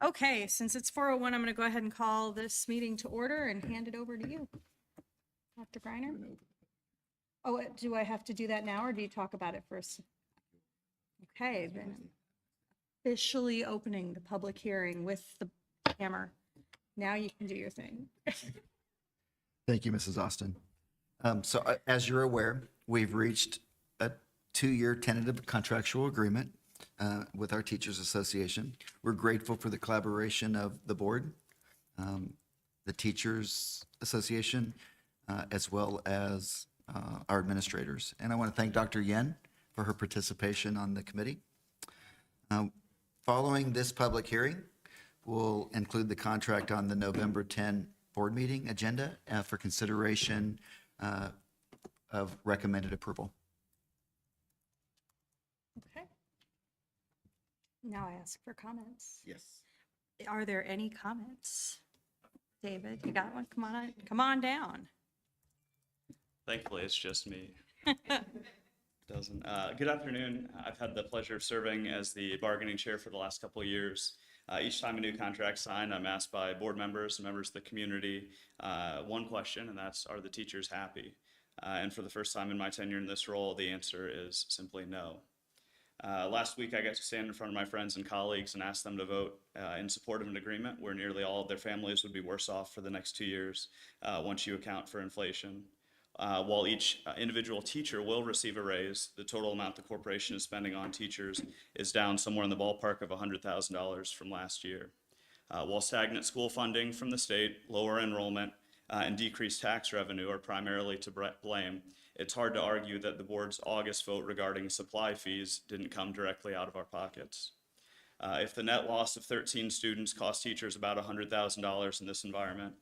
Okay, since it's 4:01, I'm going to go ahead and call this meeting to order and hand it over to you. Dr. Greiner? Oh, do I have to do that now, or do you talk about it first? Okay, then officially opening the public hearing with the hammer. Now you can do your thing. Thank you, Mrs. Austin. As you're aware, we've reached a 2-year tentative contractual agreement with our Teachers Association. We're grateful for the collaboration of the board, the Teachers Association, as well as our administrators. And I want to thank Dr. Yen for her participation on the committee. Following this public hearing, we'll include the contract on the November 10 board meeting agenda for consideration of recommended approval. Okay. Now I ask for comments. Yes. Are there any comments? David, you got one? Come on down. Thankfully, it's just me. Good afternoon. I've had the pleasure of serving as the bargaining chair for the last couple of years. Each time a new contract's signed, I'm asked by board members and members of the community one question, and that's, are the teachers happy? And for the first time in my tenure in this role, the answer is simply no. Last week, I got to stand in front of my friends and colleagues and ask them to vote in support of an agreement where nearly all of their families would be worse off for the next 2 years once you account for inflation. While each individual teacher will receive a raise, the total amount the corporation is spending on teachers is down somewhere in the ballpark of $100,000 from last year. While stagnant school funding from the state, lower enrollment, and decreased tax revenue are primarily to blame, it's hard to argue that the board's August vote regarding supply fees didn't come directly out of our pockets. If the net loss of 13 students cost teachers about $100,000 in this environment,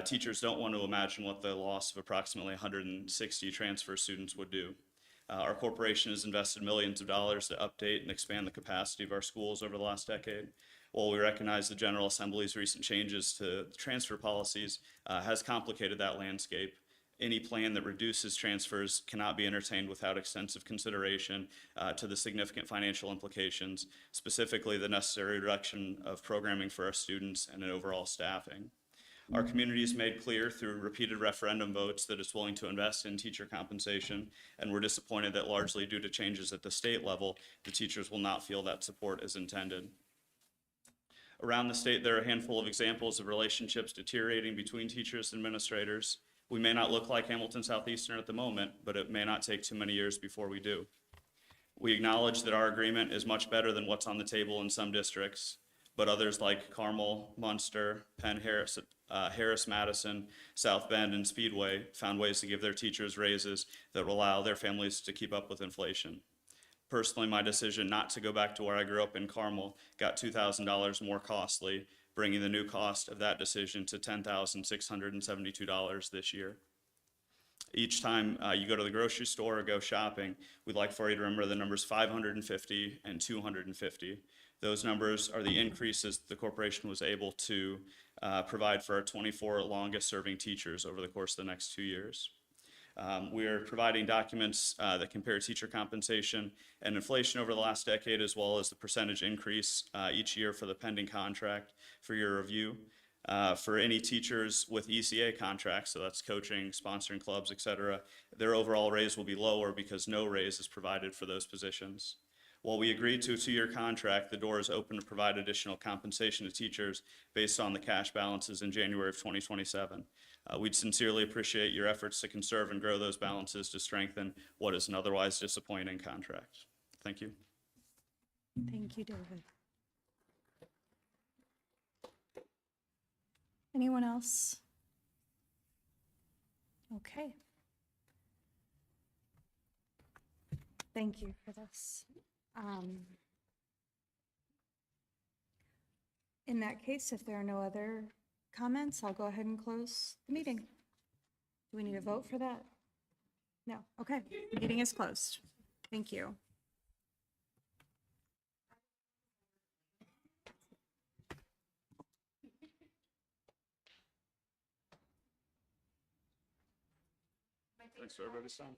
teachers don't want to imagine what the loss of approximately 160 transfer students would do. Our corporation has invested millions of dollars to update and expand the capacity of our schools over the last decade. While we recognize the General Assembly's recent changes to transfer policies has complicated that landscape, any plan that reduces transfers cannot be entertained without extensive consideration to the significant financial implications, specifically the necessary reduction of programming for our students and an overall staffing. Our community has made clear through repeated referendum votes that it's willing to invest in teacher compensation, and we're disappointed that largely due to changes at the state level, the teachers will not feel that support is intended. Around the state, there are a handful of examples of relationships deteriorating between teachers and administrators. We may not look like Hamilton Southeastern at the moment, but it may not take too many years before we do. We acknowledge that our agreement is much better than what's on the table in some districts, but others like Carmel, Munster, Penn, Harris, Madison, South Bend, and Speedway found ways to give their teachers raises that will allow their families to keep up with inflation. Personally, my decision not to go back to where I grew up in Carmel got $2,000 more costly, bringing the new cost of that decision to $10,672 this year. Each time you go to the grocery store or go shopping, we'd like for you to remember the numbers 550 and 250. Those numbers are the increases the corporation was able to provide for our 24 longest serving teachers over the course of the next 2 years. We are providing documents that compare teacher compensation and inflation over the last decade, as well as the percentage increase each year for the pending contract for your review. For any teachers with ECA contracts, so that's coaching, sponsoring clubs, et cetera, their overall raise will be lower because no raise is provided for those positions. While we agreed to a 2-year contract, the door is open to provide additional compensation to teachers based on the cash balances in January of 2027. We'd sincerely appreciate your efforts to conserve and grow those balances to strengthen what is an otherwise disappointing contract. Thank you. Thank you, David. Anyone else? Okay. Thank you for this. In that case, if there are no other comments, I'll go ahead and close the meeting. Do we need a vote for that? No. Okay. Meeting is closed. Thank you. Thanks for everybody's time.